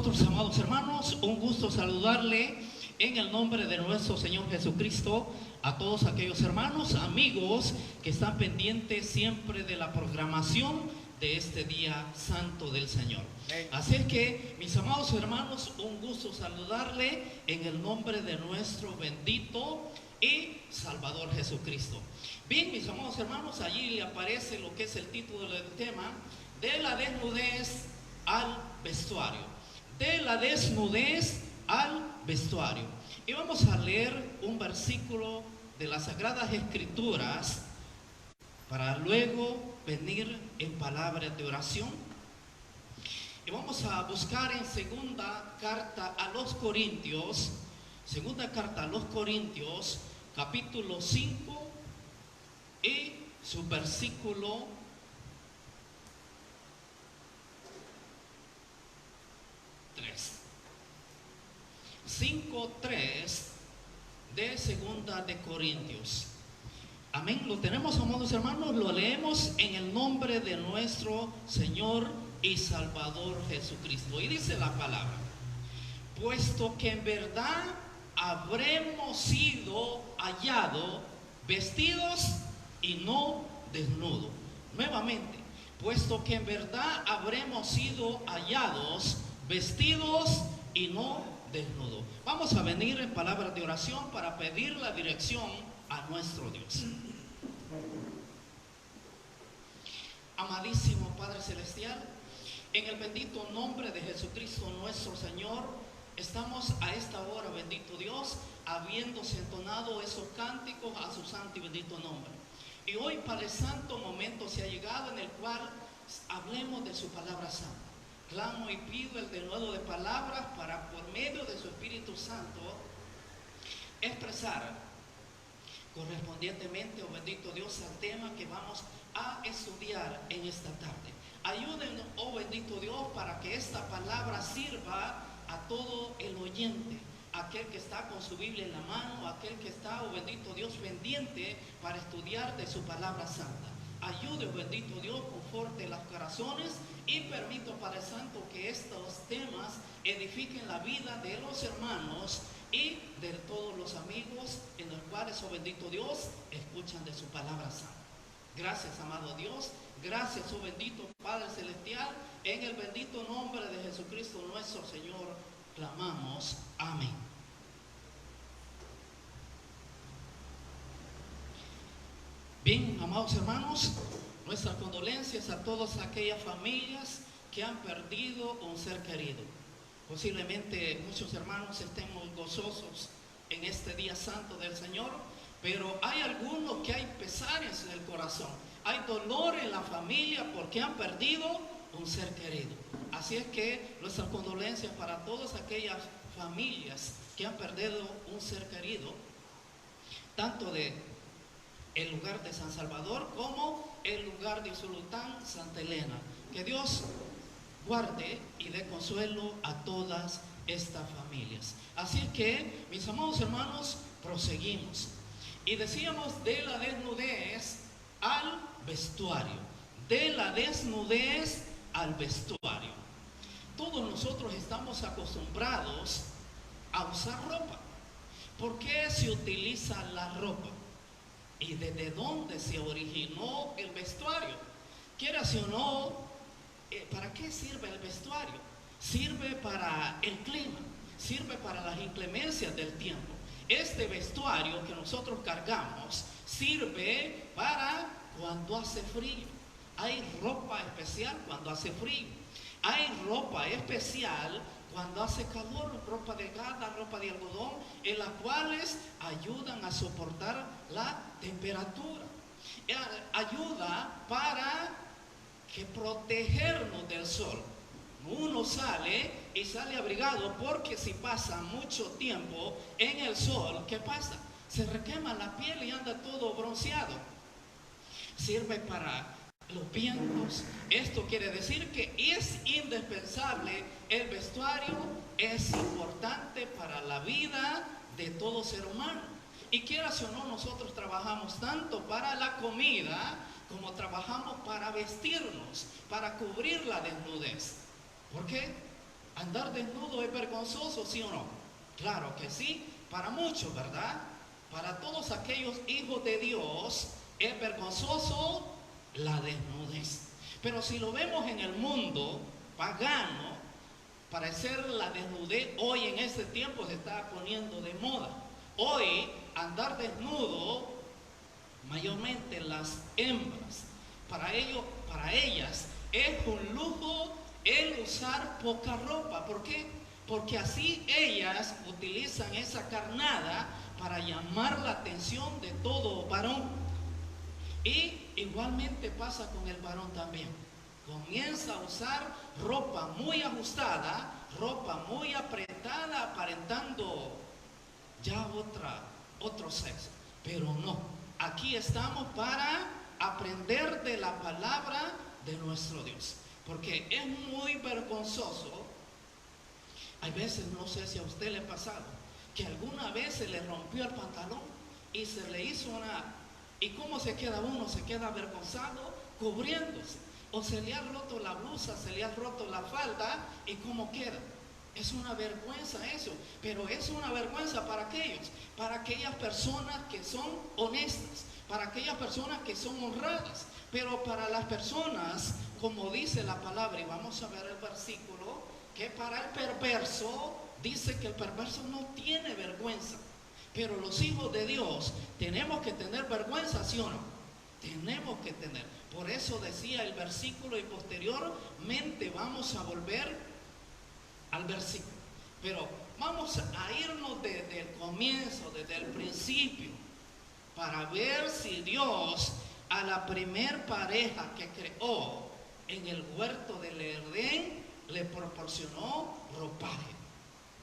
nosotros, amados hermanos, un gusto saludarle en el nombre de nuestro Señor Jesucristo a todos aquellos hermanos, amigos que están pendientes siempre de la programación de este día santo del Señor. Así es que, mis amados hermanos, un gusto saludarle en el nombre de nuestro bendito y Salvador Jesucristo. Bien, mis amados hermanos, allí le aparece lo que es el título del tema: de la desnudez al vestuario. De la desnudez al vestuario. Y vamos a leer un versículo de las Sagradas Escrituras para luego venir en palabras de oración. Y vamos a buscar en segunda carta a los Corintios, capítulo 5 y su versículo 3. 5:3 de segunda de Corintios. Amén. Lo tenemos, amados hermanos, lo leemos en el nombre de nuestro Señor y Salvador Jesucristo. Y dice la palabra: puesto que en verdad habremos sido hallados vestidos y no desnudos. Nuevamente, puesto que en verdad habremos sido hallados vestidos y no desnudos. Vamos a venir en palabras de oración para pedir la dirección a nuestro Dios. Amadísimo Padre Celestial, en el bendito nombre de Jesucristo nuestro Señor, estamos a esta hora, bendito Dios, habiéndose entonado esos cánticos a su santo y bendito nombre. Y hoy, Padre Santo, momento se ha llegado en el cual hablemos de su palabra santa. Clamo y pido el denuedo de palabras para, por medio de su Espíritu Santo, expresar correspondientemente, oh bendito Dios, al tema que vamos a estudiar en esta tarde. Ayúdenos, oh bendito Dios, para que esta palabra sirva a todo el oyente, aquel que está con su Biblia en la mano, aquel que está, oh bendito Dios, pendiente para estudiar de su palabra santa. Ayude, oh bendito Dios, conforte las corazones y permito, Padre Santo, que estos temas edifiquen la vida de los hermanos y de todos los amigos en los cuales, oh bendito Dios, escuchan de su palabra santa. Gracias, amado Dios. Gracias, oh bendito Padre Celestial. En el bendito nombre de Jesucristo nuestro Señor clamamos. Amén. Bien, amados hermanos, nuestras condolencias a todas aquellas familias que han perdido un ser querido. Posiblemente muchos hermanos estén muy gozosos en este día santo del Señor, pero hay algunos que hay pesares en el corazón, hay dolor en la familia porque han perdido un ser querido. Así es que nuestras condolencias para todas aquellas familias que han perdido un ser querido, tanto de el lugar de San Salvador como el lugar de Usulután, Santa Elena. Que Dios guarde y dé consuelo a todas estas familias. Así que, mis amados hermanos, proseguimos. Y decíamos de la desnudez al vestuario. De la desnudez al vestuario. Todos nosotros estamos acostumbrados a usar ropa. ¿Por qué se utiliza la ropa? ¿Y desde dónde se originó el vestuario? Quieras o no, ¿para qué sirve el vestuario? Sirve para el clima, sirve para las inclemencias del tiempo. Este vestuario que nosotros cargamos sirve para cuando hace frío. Hay ropa especial cuando hace frío. Hay ropa especial cuando hace calor, ropa delgada, ropa de algodón, en las cuales ayudan a soportar la temperatura. Ayuda para que protegernos del sol. Uno sale y sale abrigado porque si pasa mucho tiempo en el sol, ¿qué pasa? Se requema la piel y anda todo bronceado. Sirve para los vientos. Esto quiere decir que es indispensable. El vestuario es importante para la vida de todo ser humano. Y quieras o no, nosotros trabajamos tanto para la comida como trabajamos para vestirnos, para cubrir la desnudez. ¿Por qué? Andar desnudo es vergonzoso, ¿sí o no? Claro que sí, para muchos, ¿verdad? Para todos aquellos hijos de Dios es vergonzoso la desnudez. Pero si lo vemos en el mundo pagano, parecer la desnudez hoy en este tiempo se está poniendo de moda. Hoy andar desnudo, mayormente las hembras, para ellas es un lujo el usar poca ropa. ¿Por qué? Porque así ellas utilizan esa carnada para llamar la atención de todo varón. Y igualmente pasa con el varón también. Comienza a usar ropa muy ajustada, ropa muy apretada, aparentando ya otro sexo. Pero no, aquí estamos para aprender de la palabra de nuestro Dios. Porque es muy vergonzoso. Hay veces, no sé si a usted le ha pasado, que alguna vez se le rompió el pantalón y se le hizo una... ¿Y cómo se queda uno? Se queda avergonzado cubriéndose. O se le ha roto la blusa, se le ha roto la falda, ¿y cómo queda? Es una vergüenza eso, pero es una vergüenza para aquellas personas que son honestas, para aquellas personas que son honradas, pero para las personas, como dice la palabra, y vamos a ver el versículo, que para el perverso, dice que el perverso no tiene vergüenza, pero los hijos de Dios tenemos que tener vergüenza, ¿sí o no? Tenemos que tener. Por eso decía el versículo y posteriormente vamos a volver al versículo. Pero vamos a irnos desde el comienzo, desde el principio, para ver si Dios a la primer pareja que creó en el huerto del Edén le proporcionó ropaje.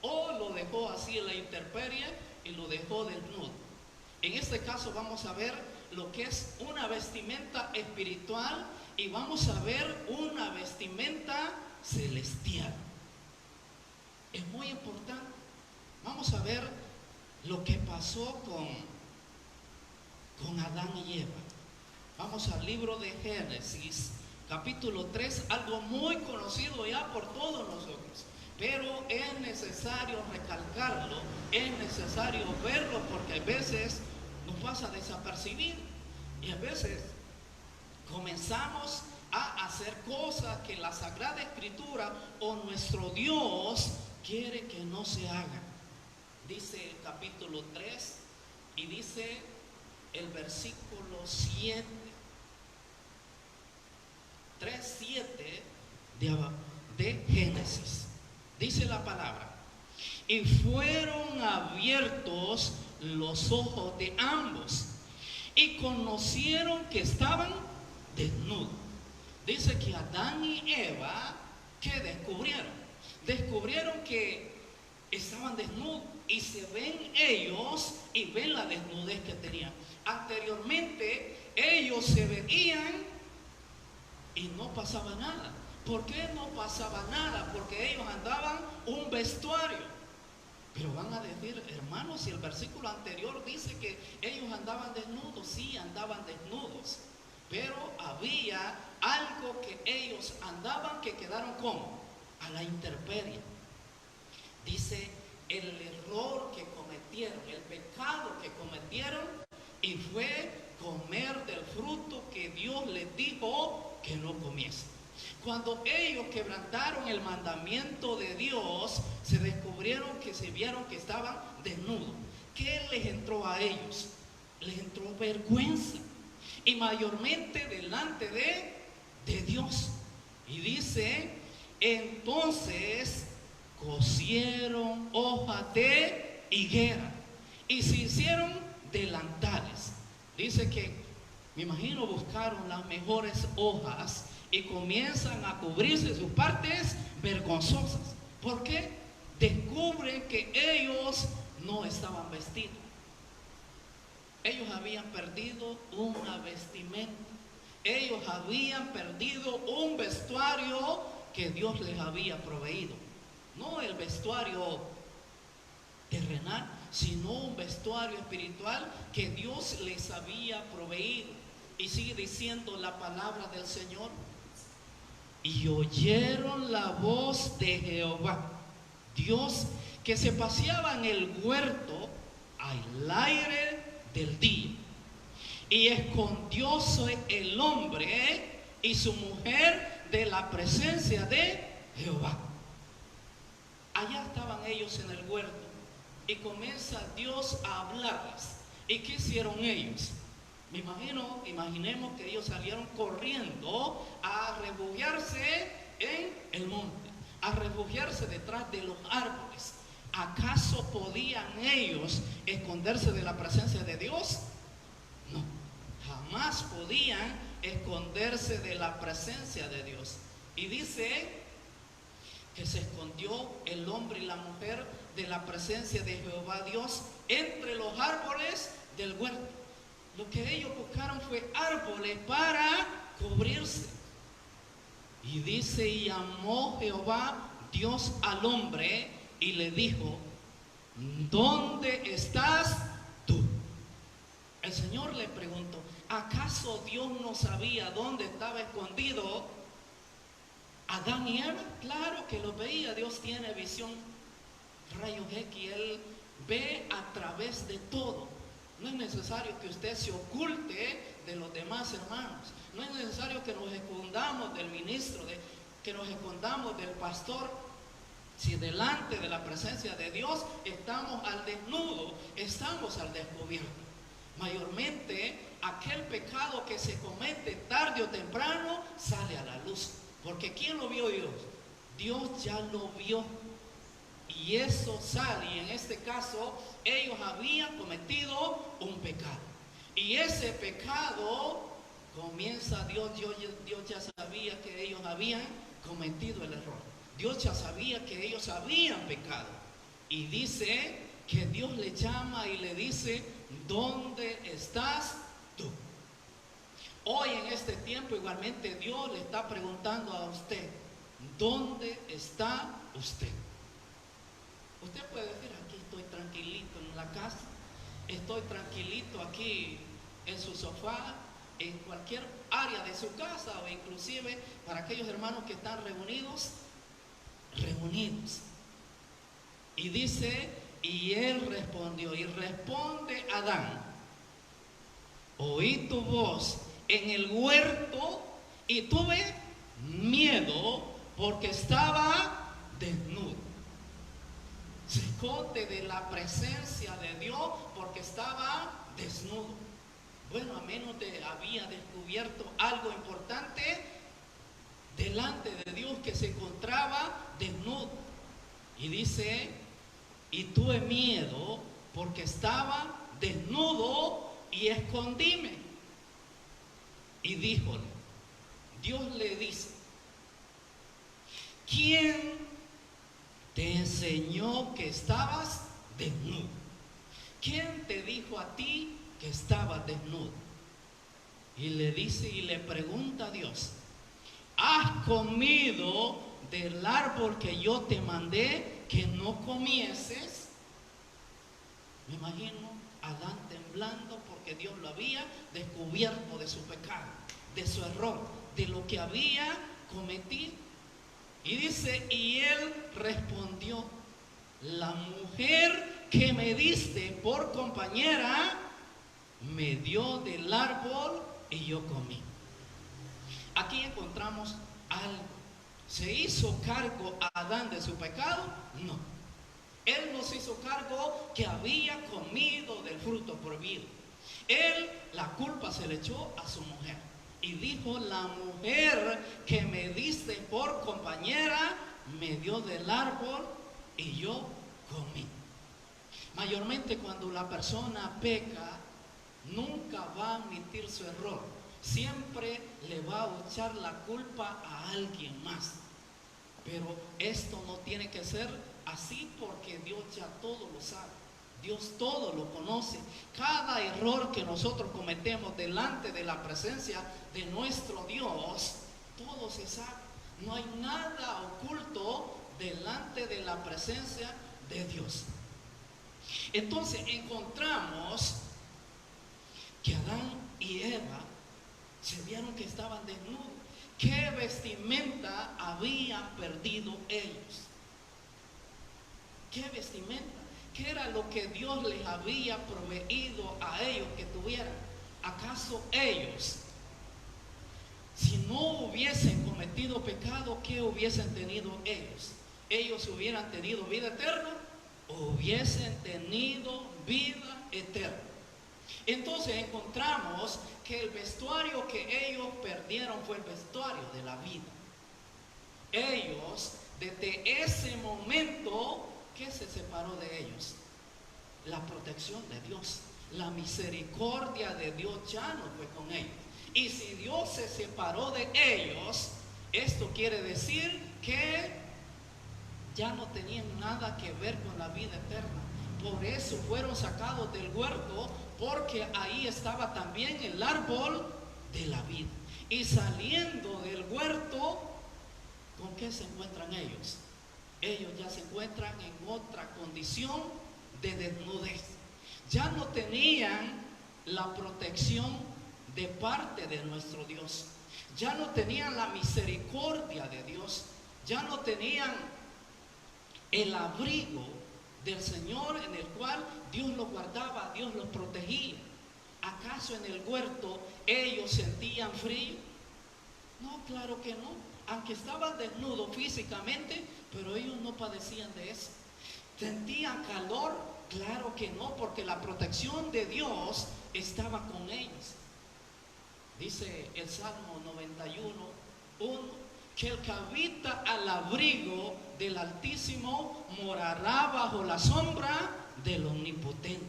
O lo dejó así en la intemperie y lo dejó desnudo. En este caso vamos a ver lo que es una vestimenta espiritual y vamos a ver una vestimenta celestial. Es muy importante. Vamos a ver lo que pasó con Adán y Eva. Vamos al libro de Génesis, capítulo 3, algo muy conocido ya por todos nosotros. Pero es necesario recalcarlo, es necesario verlo, porque a veces nos pasa desapercibido. Y a veces comenzamos a hacer cosas que la Sagrada Escritura o nuestro Dios quiere que no se hagan. Dice el capítulo 3 y dice el versículo 7. 3:7 de Génesis. Dice la palabra: y fueron abiertos los ojos de ambos y conocieron que estaban desnudos. Dice que Adán y Eva, ¿qué descubrieron? Descubrieron que estaban desnudos y se ven ellos y ven la desnudez que tenían. Anteriormente ellos se veían y no pasaba nada. ¿Por qué no pasaba nada? Porque ellos andaban un vestuario. Pero van a decir, hermanos, si el versículo anterior dice que ellos andaban desnudos, sí, andaban desnudos. Pero había algo que ellos andaban que quedaron como a la intemperie. Dice el error que cometieron, el pecado que cometieron, y fue comer del fruto que Dios les dijo que no comiesen. Cuando ellos quebrantaron el mandamiento de Dios, se descubrieron que se vieron que estaban desnudos. ¿Qué les entró a ellos? Les entró vergüenza, y mayormente delante de Dios. Y dice, entonces cosieron hojas de higuera y se hicieron delantales. Dice que, me imagino, buscaron las mejores hojas y comienzan a cubrirse sus partes vergonzosas. ¿Por qué? Descubren que ellos no estaban vestidos. Ellos habían perdido una vestimenta. Ellos habían perdido un vestuario que Dios les había proveído. No el vestuario terrenal, sino un vestuario espiritual que Dios les había proveído. Y sigue diciendo la palabra del Señor. y oyeron la voz de Jehová, Dios, que se paseaba en el huerto al aire del día. Y escondióse el hombre y su mujer de la presencia de Jehová. Allá estaban ellos en el huerto y comienza Dios a hablarles. ¿Y qué hicieron ellos? Imaginemos que ellos salieron corriendo a refugiarse en el monte, a refugiarse detrás de los árboles. ¿Acaso podían ellos esconderse de la presencia de Dios? No, jamás podían esconderse de la presencia de Dios. Y dice que se escondió el hombre y la mujer de la presencia de Jehová Dios entre los árboles del huerto. Lo que ellos buscaron fue árboles para cubrirse. Y dice, y llamó Jehová Dios al hombre y le dijo, ¿dónde estás tú? El Señor le preguntó, ¿acaso Dios no sabía dónde estaba escondido Adán y Eva? Claro que lo veía. Dios tiene visión rayos X, Él ve a través de todo. No es necesario que usted se oculte de los demás hermanos. No es necesario que nos escondamos del ministro, que nos escondamos del pastor. Si delante de la presencia de Dios estamos al desnudo, estamos al descubierto. Mayormente aquel pecado que se comete tarde o temprano sale a la luz. Porque ¿quién lo vio? Dios. Dios ya lo vio. Y eso sale, y en este caso ellos habían cometido un pecado. Y ese pecado comienza Dios ya sabía que ellos habían cometido el error. Dios ya sabía que ellos habían pecado. Y dice que Dios le llama y le dice, ¿dónde estás tú? Hoy en este tiempo igualmente Dios le está preguntando a usted, ¿dónde está usted? Usted puede decir, aquí estoy tranquilito en la casa, estoy tranquilito aquí en su sofá, en cualquier área de su casa, o inclusive para aquellos hermanos que están reunidos. Y dice, y él respondió, y responde Adán, oí tu voz en el huerto y tuve miedo porque estaba desnudo. Se esconde de la presencia de Dios porque estaba desnudo. Bueno, a menos de había descubierto algo importante delante de Dios, que se encontraba desnudo. Y dice, y tuve miedo porque estaba desnudo y escondíme. Y díjole, Dios le dice, ¿quién te enseñó que estabas desnudo? ¿Quién te dijo a ti que estabas desnudo? Y le dice y le pregunta a Dios, ¿has comido del árbol que yo te mandé que no comieses? Me imagino a Adán temblando porque Dios lo había descubierto de su pecado, de su error, de lo que había cometido. Y dice, y él respondió, la mujer que me diste por compañera me dio del árbol y yo comí. Aquí encontramos algo. ¿Se hizo cargo a Adán de su pecado? No. Él no se hizo cargo que había comido del fruto prohibido. Él, la culpa se le echó a su mujer. Y dijo, la mujer que me diste por compañera me dio del árbol y yo comí. Mayormente cuando la persona peca, nunca va a admitir su error. Siempre le va a echar la culpa a alguien más. Pero esto no tiene que ser así, porque Dios ya todo lo sabe. Dios todo lo conoce. Cada error que nosotros cometemos delante de la presencia de nuestro Dios, todo se sabe. No hay nada oculto delante de la presencia de Dios. Entonces encontramos que Adán y Eva se vieron que estaban desnudos, ¿Qué vestimenta habían perdido ellos? ¿Qué vestimenta? ¿Qué era lo que Dios les había proveído a ellos que tuvieran? ¿Acaso ellos, si no hubiesen cometido pecado, qué hubiesen tenido ellos? ¿Ellos hubieran tenido vida eterna? ¿O hubiesen tenido vida eterna? Entonces encontramos que el vestuario que ellos perdieron fue el vestuario de la vida. Ellos, desde ese momento, ¿qué se separó de ellos? La protección de Dios, la misericordia de Dios ya no fue con ellos. Y si Dios se separó de ellos, esto quiere decir que ya no tenían nada que ver con la vida eterna. Por eso fueron sacados del huerto, porque ahí estaba también el árbol de la vida. Y saliendo del huerto, ¿con qué se encuentran ellos? Ellos ya se encuentran en otra condición de desnudez. Ya no tenían la protección de parte de nuestro Dios. Ya no tenían la misericordia de Dios. Ya no tenían el abrigo del Señor en el cual Dios los guardaba, Dios los protegía. ¿Acaso en el huerto ellos sentían frío? No, claro que no. Aunque estaban desnudos físicamente, pero ellos no padecían de eso. ¿Sentían calor? Claro que no, porque la protección de Dios estaba con ellos. Dice el Salmo 91:1, que el que habita al abrigo del Altísimo morará bajo la sombra del Omnipotente.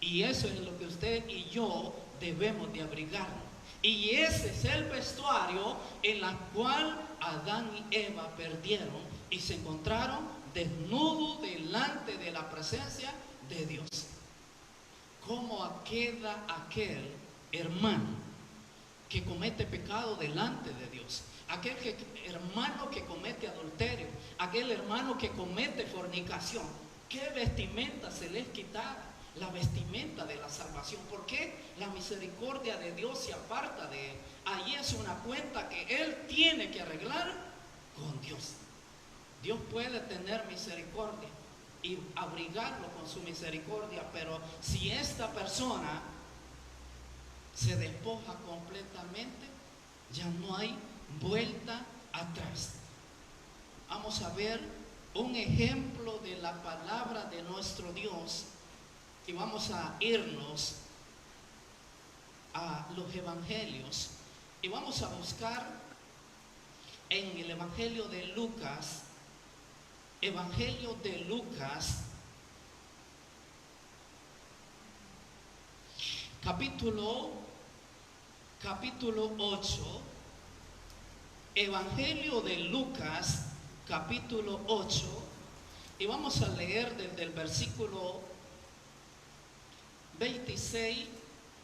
Y eso es lo que usted y yo debemos de abrigarnos. Y ese es el vestuario en el cual Adán y Eva perdieron y se encontraron desnudos delante de la presencia de Dios. ¿Cómo queda aquel hermano que comete pecado delante de Dios? Aquel hermano que comete adulterio, aquel hermano que comete fornicación. ¿Qué vestimenta se les quitaba? La vestimenta de la salvación. ¿Por qué? La misericordia de Dios se aparta de él. Ahí es una cuenta que él tiene que arreglar con Dios. Dios puede tener misericordia y abrigarlo con su misericordia, pero si esta persona se despoja completamente, ya no hay vuelta atrás. Vamos a ver un ejemplo de la palabra de nuestro Dios y vamos a irnos a los evangelios y vamos a buscar en el evangelio de Lucas, capítulo 8, Evangelio de Lucas, capítulo 8, y vamos a leer desde el versículo 26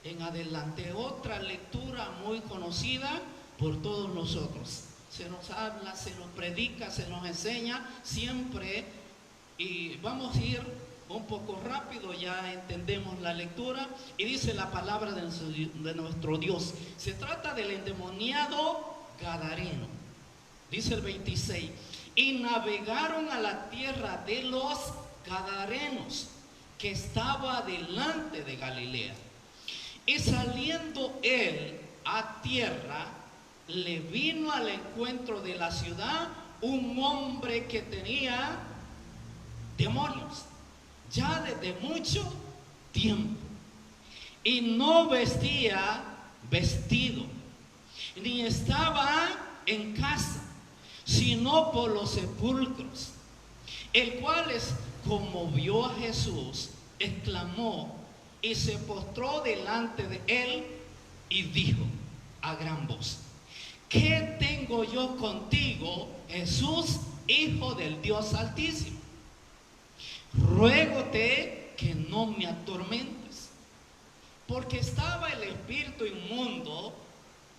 en adelante. Otra lectura muy conocida por todos nosotros. Se nos habla, se nos predica, se nos enseña siempre, y vamos a ir un poco rápido, ya entendemos la lectura. Y dice la palabra de nuestro Dios. Se trata del endemoniado Gadareno. Dice el 26: y navegaron a la tierra de los Gadarenos, que estaba delante de Galilea. Y saliendo él a tierra, le vino al encuentro de la ciudad un hombre que tenía demonios ya desde mucho tiempo, y no vestía vestido, ni estaba en casa, sino por los sepulcros. El cual como vio a Jesús, exclamó y se postró delante de él y dijo a gran voz: ¿qué tengo yo contigo, Jesús, Hijo del Dios Altísimo? Ruégote que no me atormentes. Porque estaba el espíritu inmundo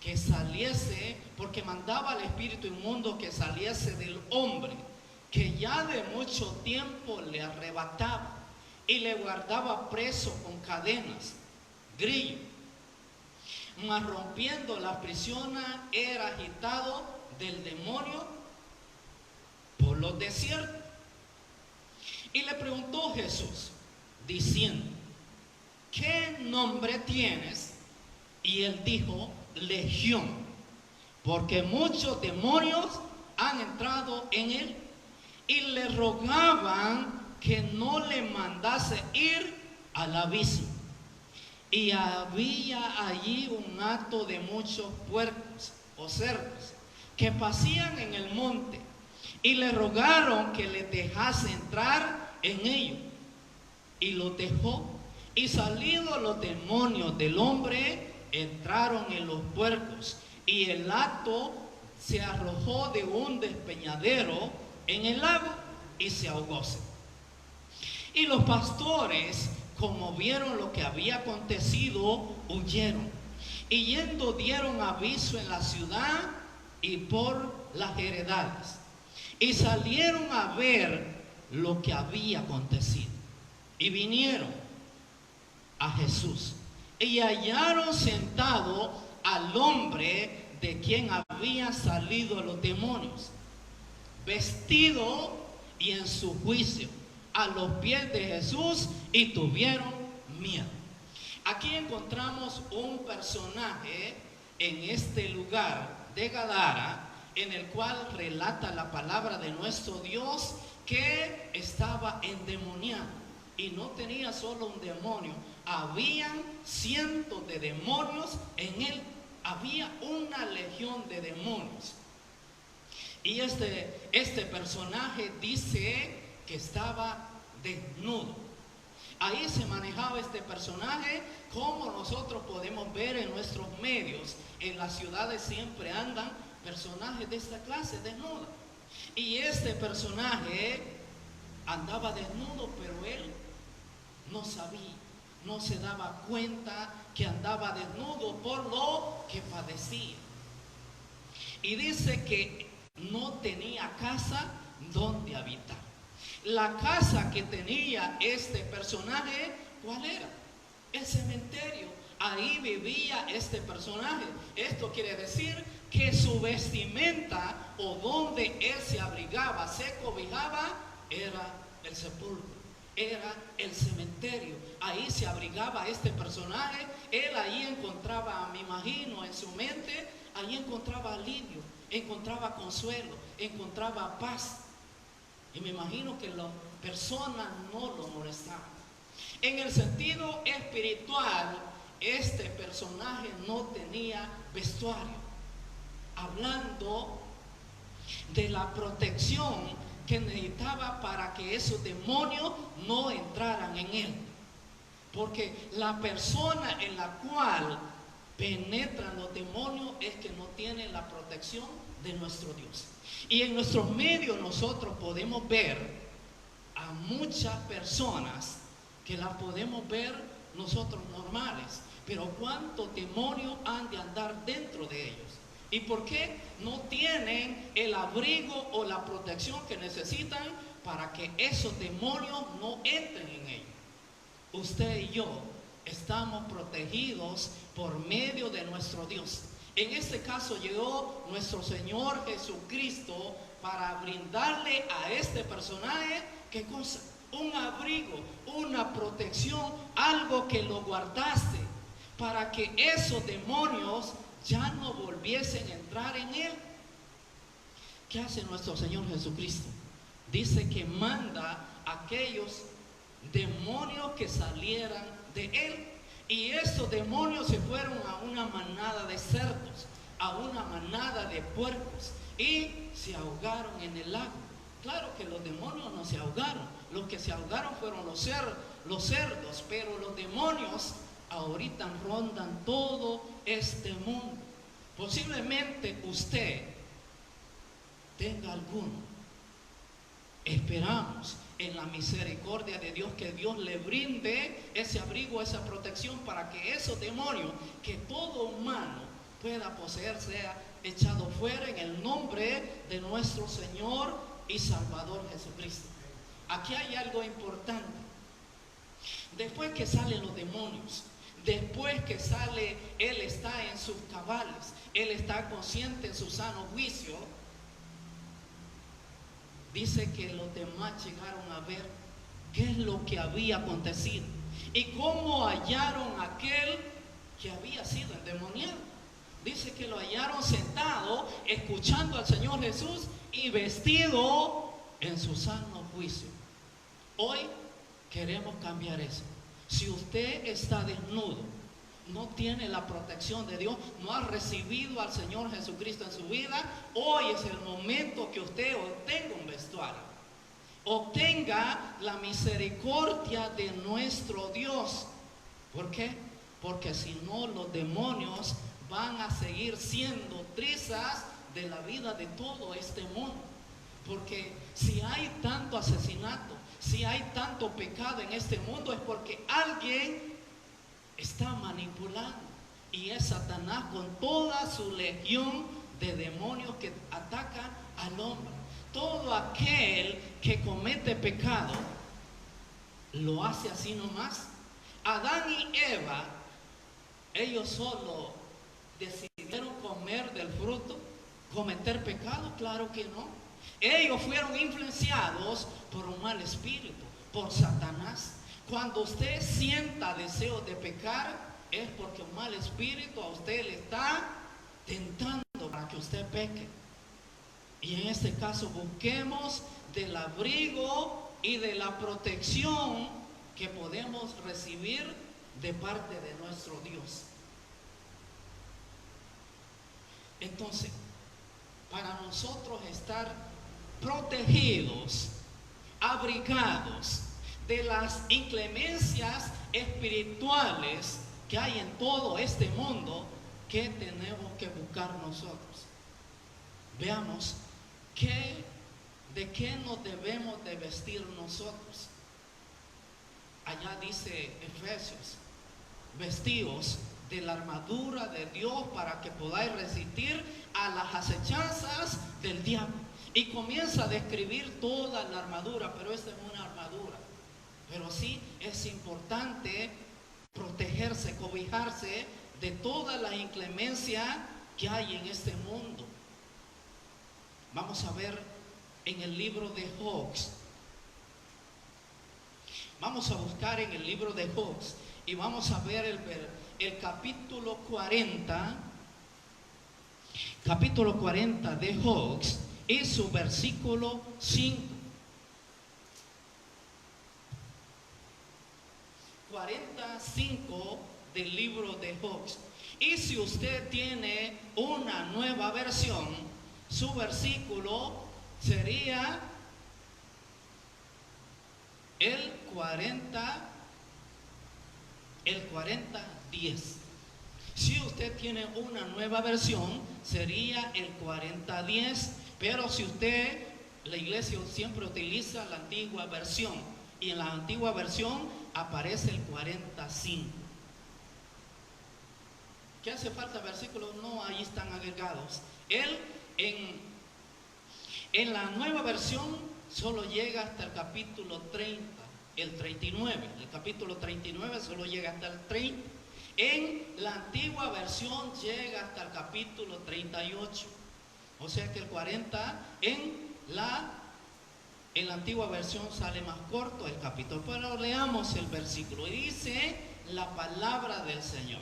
que saliese, porque mandaba al espíritu inmundo que saliese del hombre, que ya de mucho tiempo le arrebataba y le guardaba preso con cadenas, grillo. mas rompiendo las prisiones era agitado del demonio por los desiertos. Y le preguntó Jesús, diciendo, ¿qué nombre tienes? Y él dijo, Legión, porque muchos demonios han entrado en él. Y le rogaban que no le mandase ir al abismo. Y había allí un hato de muchos puercos o cerdos que pasían en el monte, y le rogaron que le dejase entrar en ellos. Y lo dejó, y salidos los demonios del hombre, entraron en los puercos, y el hato se arrojó de un despeñadero en el lago y se ahogóse. Y los pastores, como vieron lo que había acontecido, huyeron, y yendo dieron aviso en la ciudad y por las heredades, y salieron a ver lo que había acontecido. Y vinieron a Jesús y hallaron sentado al hombre de quien habían salido los demonios, vestido y en su juicio, a los pies de Jesús, y tuvieron miedo. Aquí encontramos un personaje en este lugar de Gadara, en el cual relata la palabra de nuestro Dios que estaba endemoniado. Y no tenía solo un demonio, habían cientos de demonios en él. Había una legión de demonios. Y este personaje dice que estaba desnudo. Ahí se manejaba este personaje como nosotros podemos ver en nuestros medios. En las ciudades siempre andan personajes de esta clase, desnudos. Y este personaje andaba desnudo, pero él no sabía, no se daba cuenta que andaba desnudo por lo que padecía. Y dice que no tenía casa donde habitar. La casa que tenía este personaje, ¿cuál era? El cementerio. Ahí vivía este personaje. Esto quiere decir que su vestimenta, o donde él se abrigaba, se cobijaba, era el sepulcro, era el cementerio. Ahí se abrigaba este personaje. Él ahí encontraba, me imagino, en su mente, ahí encontraba alivio, encontraba consuelo, encontraba paz. Y me imagino que las personas no lo molestaban. En el sentido espiritual, este personaje no tenía vestuario. Hablando de la protección que necesitaba para que esos demonios no entraran en él. Porque la persona en la cual penetran los demonios es que no tiene la protección de nuestro Dios. Y en nuestros medios nosotros podemos ver a muchas personas que las podemos ver nosotros normales, pero cuántos demonios han de andar dentro de ellos. ¿Y por qué no tienen el abrigo o la protección que necesitan para que esos demonios no entren en ellos? Usted y yo estamos protegidos por medio de nuestro Dios. En este caso llegó nuestro Señor Jesucristo para brindarle a este personaje, ¿qué cosa? Un abrigo, una protección, algo que lo guardase para que esos demonios ya no volviesen a entrar en él. ¿Qué hace nuestro Señor Jesucristo? Dice que manda a aquellos demonios que salieran de él. Y esos demonios se fueron a una manada de cerdos, a una manada de puercos, y se ahogaron en el lago. Claro que los demonios no se ahogaron. Los que se ahogaron fueron los cerdos, pero los demonios ahorita rondan todo este mundo. Posiblemente usted tenga alguno. Esperamos en la misericordia de Dios que Dios le brinde ese abrigo, esa protección, para que esos demonios que todo humano pueda poseer sea echado fuera en el nombre de nuestro Señor y Salvador Jesucristo. Aquí hay algo importante. Después que salen los demonios, Después que sale, él está en sus cabales, él está consciente en su sano juicio. Dice que los demás llegaron a ver qué es lo que había acontecido y cómo hallaron a aquel que había sido endemoniado. Dice que lo hallaron sentado, escuchando al Señor Jesús y vestido en su sano juicio. Hoy queremos cambiar eso. Si usted está desnudo, no tiene la protección de Dios, no ha recibido al Señor Jesucristo en su vida, hoy es el momento que usted obtenga un vestuario, obtenga la misericordia de nuestro Dios. ¿Por qué? Porque si no, los demonios van a seguir siendo trizas de la vida de todo este mundo. Porque si hay tanto asesinato, si hay tanto pecado en este mundo, es porque alguien está manipulando, y es Satanás con toda su legión de demonios que atacan al hombre. Todo aquel que comete pecado lo hace así nomás. Adán y Eva, ellos solo decidieron comer del fruto, cometer pecado, claro que no. Ellos fueron influenciados por un mal espíritu, por Satanás. Cuando usted sienta deseo de pecar, es porque un mal espíritu a usted le está tentando para que usted peque. Y en este caso busquemos del abrigo y de la protección que podemos recibir de parte de nuestro Dios. Entonces, para nosotros estar protegidos, abrigados de las inclemencias espirituales que hay en todo este mundo, ¿qué tenemos que buscar nosotros? Veamos de qué nos debemos de vestir nosotros. Allá dice Efesios: vestíos de la armadura de Dios para que podáis resistir a las acechanzas del diablo. Y comienza a describir toda la armadura, pero esta es una armadura. Pero sí es importante protegerse, cobijarse de toda la inclemencia que hay en este mundo. Vamos a ver en el libro de Job. Vamos a buscar en el libro de Job y vamos a ver el capítulo 40. Capítulo 40 de Job y su versículo 5. 45 del libro de Job. Y si usted tiene una nueva versión, su versículo sería el 40:10. Si usted tiene una nueva versión, sería el 40:10. Pero si usted, la iglesia siempre utiliza la antigua versión, y en la antigua versión aparece el 45. ¿Qué hace falta versículos? No, ahí están agregados. Él en la nueva versión solo llega hasta el capítulo 30, el 39. El capítulo 39 solo llega hasta el 30. En la antigua versión llega hasta el capítulo 38. O sea que el 40 en la antigua versión sale más corto el capítulo. Pero leamos el versículo. Y dice la palabra del Señor: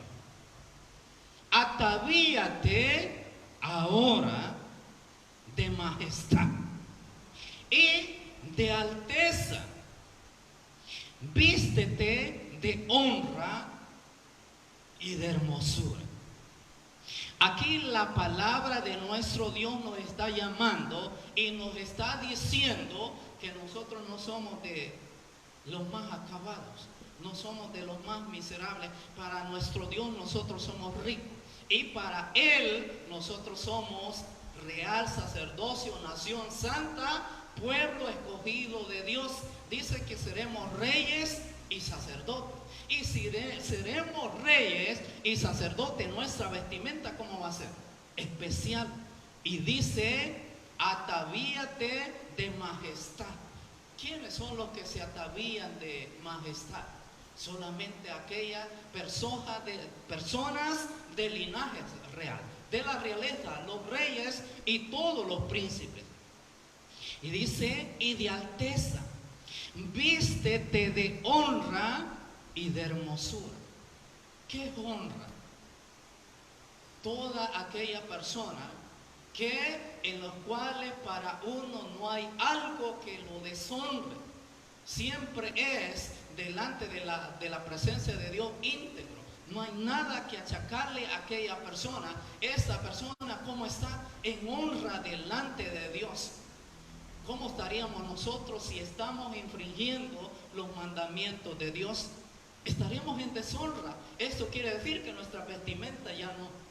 atavíate ahora de majestad y de alteza, vístete de honra y de hermosura. Aquí la palabra de nuestro Dios nos está llamando y nos está diciendo que nosotros no somos de los más acabados, no somos de los más miserables. Para nuestro Dios nosotros somos ricos, y para Él nosotros somos real sacerdocio, nación santa, pueblo escogido de Dios. Dice que seremos reyes y sacerdotes. Y si seremos reyes y sacerdotes, nuestra vestimenta, ¿cómo va a ser? Especial. Y dice: atavíate de majestad. ¿Quiénes son los que se atavían de majestad? Solamente aquellas personas de linaje real, de la realeza, los reyes y todos los príncipes. Y dice, y de alteza, vístete de honra y de hermosura. ¿Qué honra? Toda aquella persona en los cuales para uno no hay algo que lo deshonre. Siempre es delante de la presencia de Dios íntegro. No hay nada que achacarle a aquella persona. Esa persona, ¿cómo está? En honra delante de Dios. ¿Cómo estaríamos nosotros si estamos infringiendo los mandamientos de Dios? Estaríamos en deshonra. Esto quiere decir que nuestra vestimenta ya no.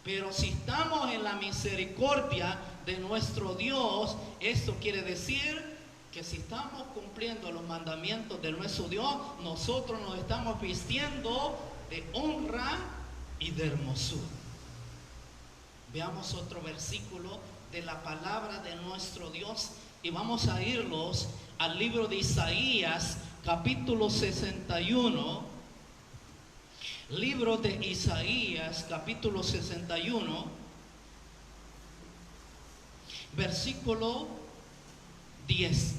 Pero si estamos en la misericordia de nuestro Dios, esto quiere decir que si estamos cumpliendo los mandamientos de nuestro Dios, nosotros nos estamos vistiendo de honra y de hermosura. Veamos otro versículo de la palabra de nuestro Dios y vamos a irnos al libro de Isaías, capítulo 61. Libro de Isaías, capítulo 61, versículo 10.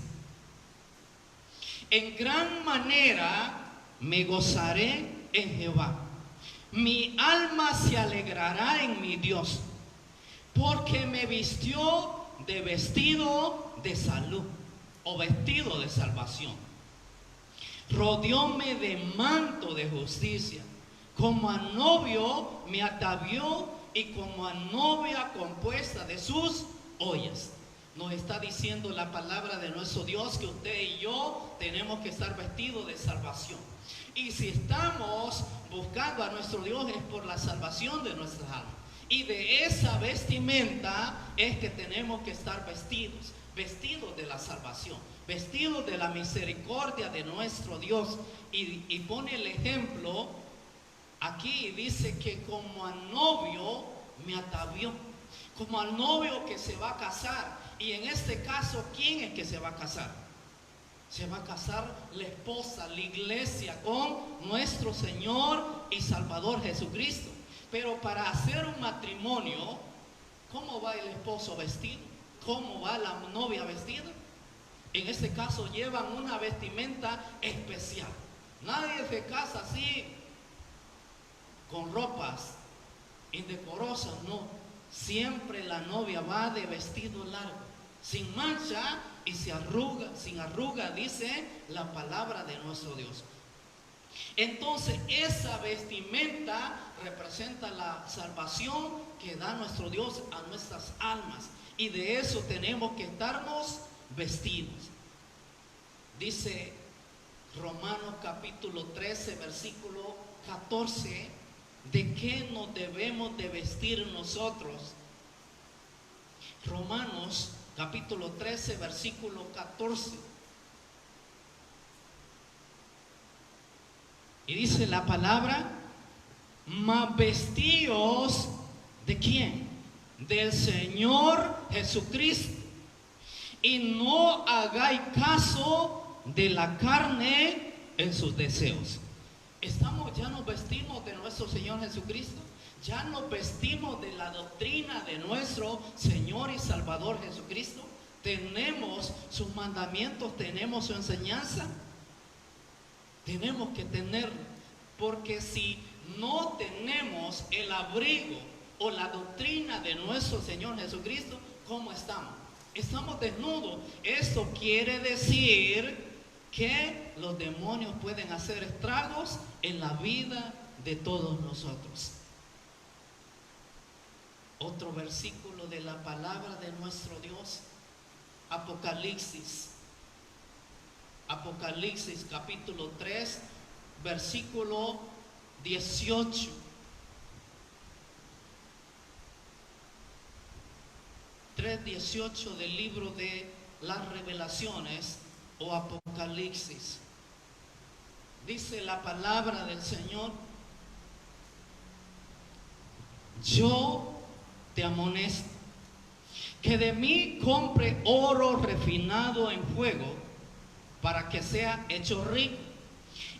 En gran manera me gozaré en Jehová. Mi alma se alegrará en mi Dios, porque me vistió de vestido de salud o vestido de salvación. Rodeóme de manto de justicia. Como a novio me atavió y como a novia compuesta de sus ollas. Nos está diciendo la palabra de nuestro Dios que usted y yo tenemos que estar vestidos de salvación. Y si estamos buscando a nuestro Dios es por la salvación de nuestras almas. Y de esa vestimenta es que tenemos que estar vestidos. Vestidos de la salvación. Vestidos de la misericordia de nuestro Dios. Y pone el ejemplo. Aquí dice que como a novio me atavió, como al novio que se va a casar. Y en este caso, ¿quién es que se va a casar? Se va a casar la esposa, la iglesia, con nuestro Señor y Salvador Jesucristo. Pero para hacer un matrimonio, ¿cómo va el esposo vestido? ¿Cómo va la novia vestida? En este caso llevan una vestimenta especial. Nadie se casa así con ropas indecorosas, no. Siempre la novia va de vestido largo, sin mancha y sin arruga, dice la palabra de nuestro Dios. Entonces esa vestimenta representa la salvación que da nuestro Dios a nuestras almas. Y de eso tenemos que estarnos vestidos. Dice Romanos capítulo 13, versículo 14. ¿De qué nos debemos de vestir nosotros? Romanos capítulo 13, versículo 14. Y dice la palabra, mas vestíos ¿de quién? Del Señor Jesucristo. Y no hagáis caso de la carne en sus deseos. Ya nos vestimos de nuestro Señor Jesucristo. Ya nos vestimos de la doctrina de nuestro Señor y Salvador Jesucristo. Tenemos sus mandamientos, tenemos su enseñanza. Tenemos que tenerlo. Porque si no tenemos el abrigo o la doctrina de nuestro Señor Jesucristo, ¿cómo estamos? Estamos desnudos. Esto quiere decir que los demonios pueden hacer estragos en la vida de todos nosotros. Otro versículo de la palabra de nuestro Dios, Apocalipsis capítulo 3, versículo 18. Tres 18 del libro de las Revelaciones o Apocalipsis. Dice la palabra del Señor: yo te amonesto que de mí compre oro refinado en fuego para que sea hecho rico,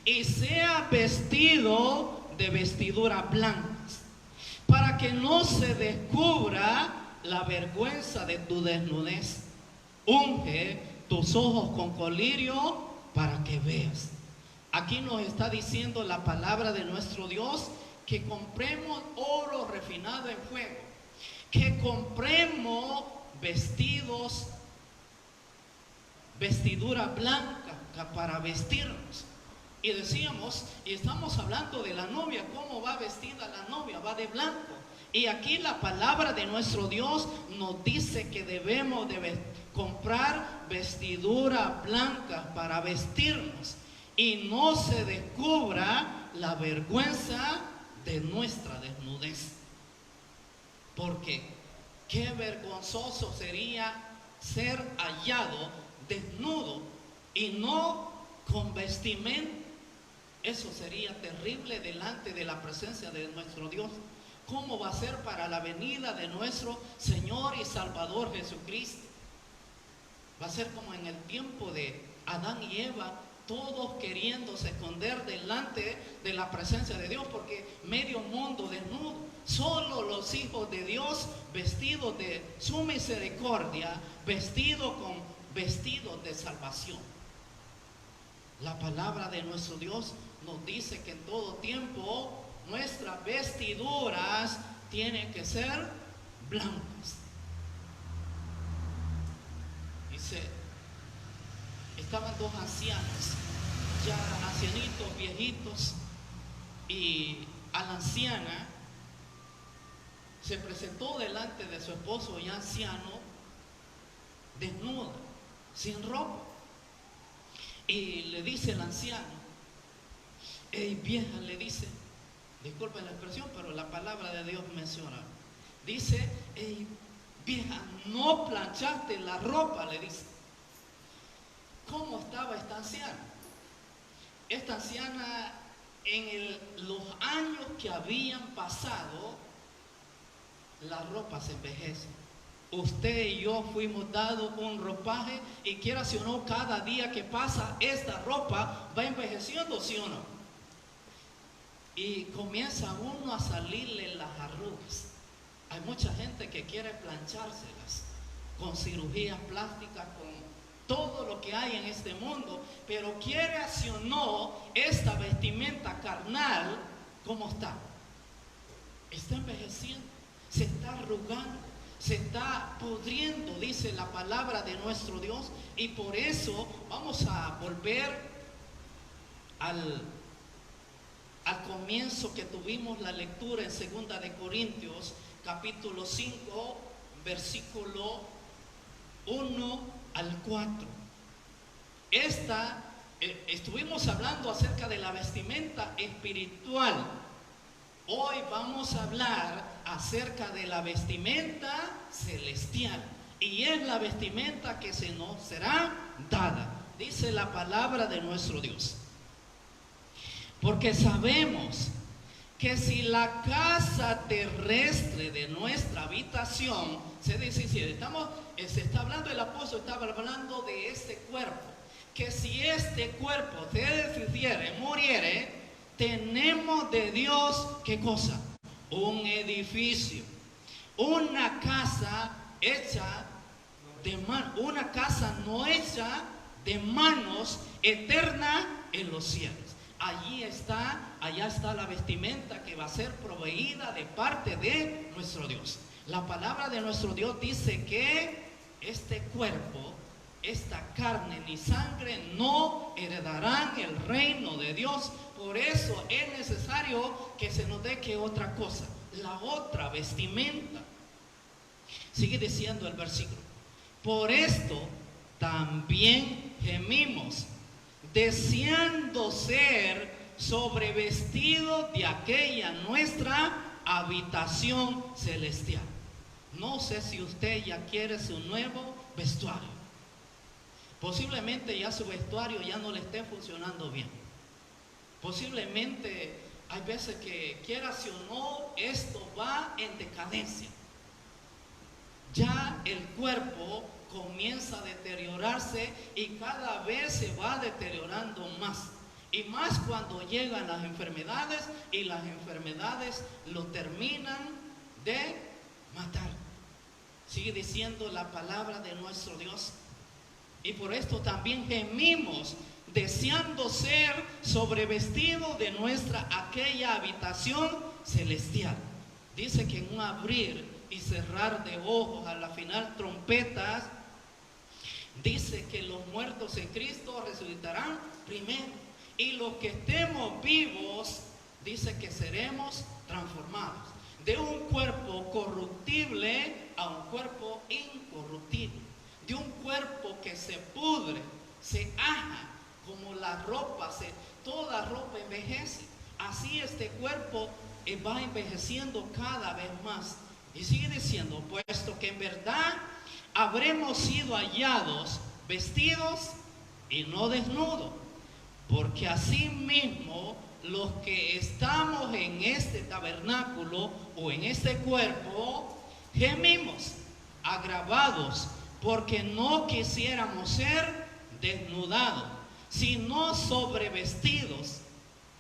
y sea vestido de vestiduras blancas, para que no se descubra la vergüenza de tu desnudez. Unge tus ojos con colirio para que veas. Aquí nos está diciendo la palabra de nuestro Dios que compremos oro refinado en fuego, que compremos vestidura blanca para vestirnos. Y decíamos, y estamos hablando de la novia, cómo va vestida la novia, va de blanco. Y aquí la palabra de nuestro Dios nos dice que debemos de comprar vestidura blanca para vestirnos y no se descubra la vergüenza de nuestra desnudez. Porque qué vergonzoso sería ser hallado desnudo y no con vestimenta. Eso sería terrible delante de la presencia de nuestro Dios. ¿Cómo va a ser para la venida de nuestro Señor y Salvador Jesucristo? Va a ser como en el tiempo de Adán y Eva, todos queriéndose esconder delante de la presencia de Dios, porque medio mundo desnudo. Solo los hijos de Dios vestidos de su misericordia, vestidos de salvación. La palabra de nuestro Dios nos dice que en todo tiempo nuestras vestiduras tienen que ser blancas. Dice, estaban dos ancianos, ya ancianitos, viejitos, y a la anciana se presentó delante de su esposo ya anciano, desnuda, sin ropa. Y le dice el anciano, hey vieja, le dice, disculpen la expresión, pero la palabra de Dios menciona, dice, hey vieja, no planchaste la ropa, le dice. ¿Cómo estaba esta anciana? Esta anciana en los años que habían pasado, la ropa se envejece. Usted y yo fuimos dados un ropaje y quiera si o no, cada día que pasa esta ropa va envejeciendo, ¿sí o no? Y comienza uno a salirle las arrugas. Hay mucha gente que quiere planchárselas con cirugías plásticas, con todo lo que hay en este mundo, pero quiere si o no, esta vestimenta carnal, ¿cómo está? Está envejeciendo, se está arrugando, se está pudriendo, dice la palabra de nuestro Dios. Y por eso vamos a volver al comienzo que tuvimos la lectura en 2 de Corintios, capítulo 5, versículo 1 al 4. Estuvimos hablando acerca de la vestimenta espiritual. Hoy vamos a hablar acerca de la vestimenta celestial. Y es la vestimenta que se nos será dada. Dice la palabra de nuestro Dios. Porque sabemos que si la casa terrestre de nuestra habitación, se dice, se está hablando, el apóstol estaba hablando de este cuerpo, que si este cuerpo se deshiciere, muriere, tenemos de Dios, ¿qué cosa? Un edificio, una casa hecha de manos, una casa no hecha de manos, eterna en los cielos. Allá está la vestimenta que va a ser proveída de parte de nuestro Dios. La palabra de nuestro Dios dice que este cuerpo, esta carne ni sangre no heredarán el reino de Dios. Por eso es necesario que se nos dé que otra cosa, la otra vestimenta. Sigue diciendo el versículo. Por esto también gemimos, deseando ser sobrevestidos de aquella nuestra habitación celestial. No sé si usted ya quiere su nuevo vestuario. Posiblemente ya su vestuario ya no le esté funcionando bien. Posiblemente hay veces que quiera si o no, esto va en decadencia. Ya el cuerpo comienza a deteriorarse y cada vez se va deteriorando más. Y más cuando llegan las enfermedades y las enfermedades lo terminan de matar. Sigue diciendo la palabra de nuestro Dios. Y por esto también gemimos, deseando ser sobrevestidos de nuestra aquella habitación celestial. Dice que en un abrir y cerrar de ojos, a la final trompetas, dice que los muertos en Cristo resucitarán primero. Y los que estemos vivos, dice que seremos transformados de un cuerpo corruptible a un cuerpo incorruptible. De un cuerpo que se pudre, se aja, como la ropa, toda ropa envejece. Así este cuerpo va envejeciendo cada vez más. Y sigue diciendo, puesto que en verdad habremos sido hallados vestidos y no desnudos, porque así mismo los que estamos en este tabernáculo o en este cuerpo, gemimos, agravados, porque no quisiéramos ser desnudados, sino sobrevestidos,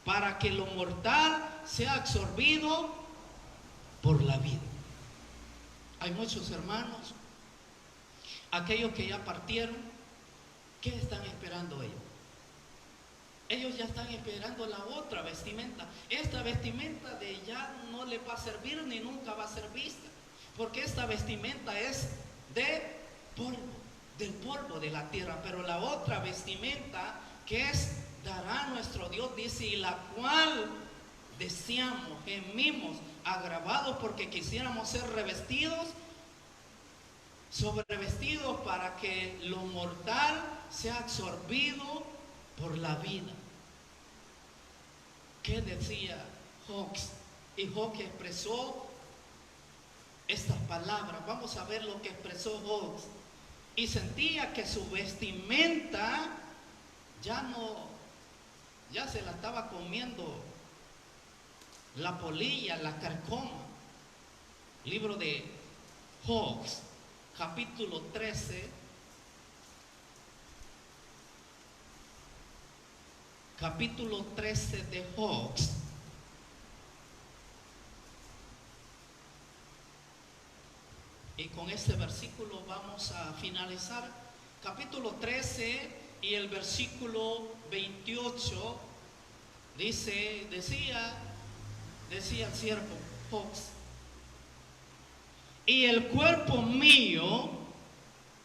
para que lo mortal sea absorbido por la vida. Hay muchos hermanos, aquellos que ya partieron, ¿qué están esperando ellos? Ellos ya están esperando la otra vestimenta. Esta vestimenta de ya no le va a servir ni nunca va a ser vista, porque esta vestimenta es de polvo, del polvo de la tierra. Pero la otra vestimenta que dará nuestro Dios, dice, y la cual deseamos, gemimos, agravados, porque quisiéramos ser revestidos, sobrevestidos, para que lo mortal sea absorbido por la vida. ¿Qué decía Hawkes? Y Hawkes expresó estas palabras. Vamos a ver lo que expresó Hawkes. Y sentía que su vestimenta ya se la estaba comiendo la polilla, la carcoma. Libro de Hawkes, capítulo 13. Capítulo 13 de Hawkes. Y con este versículo vamos a finalizar. Capítulo 13 y el versículo 28 decía el siervo Hawkes: y el cuerpo mío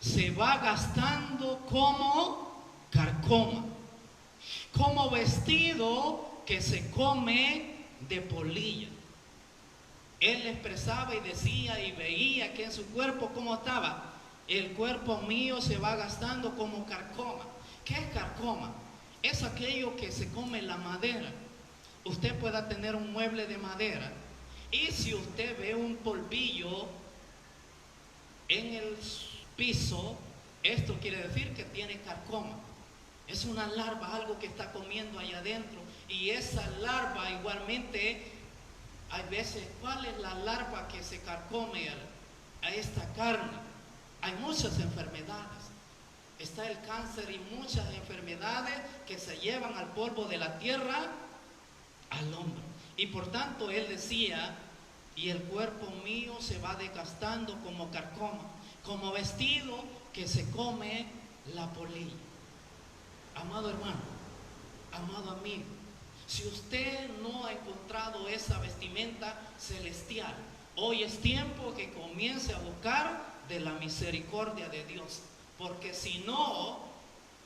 se va gastando como carcoma, como vestido que se come de polilla. Él expresaba y decía y veía que en su cuerpo cómo estaba. El cuerpo mío se va gastando como carcoma. ¿Qué es carcoma? Es aquello que se come la madera. Usted pueda tener un mueble de madera y si usted ve un polvillo en el piso, esto quiere decir que tiene carcoma. Es una larva, algo que está comiendo allá adentro. Y esa larva igualmente, hay veces, ¿cuál es la larva que se carcome a esta carne? Hay muchas enfermedades. Está el cáncer y muchas enfermedades que se llevan al polvo de la tierra al hombre. Y por tanto él decía, y el cuerpo mío se va desgastando como carcoma, como vestido que se come la polilla. Amado hermano, amado amigo, si usted no ha encontrado esa vestimenta celestial, hoy es tiempo que comience a buscar de la misericordia de Dios, porque si no,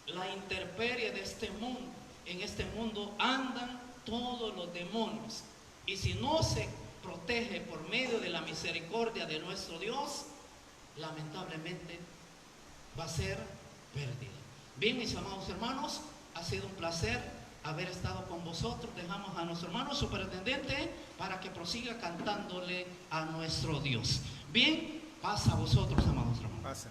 la intemperie de este mundo, en este mundo andan todos los demonios, y si no se protege por medio de la misericordia de nuestro Dios, lamentablemente va a ser pérdida. Bien, mis amados hermanos, ha sido un placer haber estado con vosotros. Dejamos a nuestro hermano superintendente para que prosiga cantándole a nuestro Dios. Bien, pasa a vosotros, amados hermanos.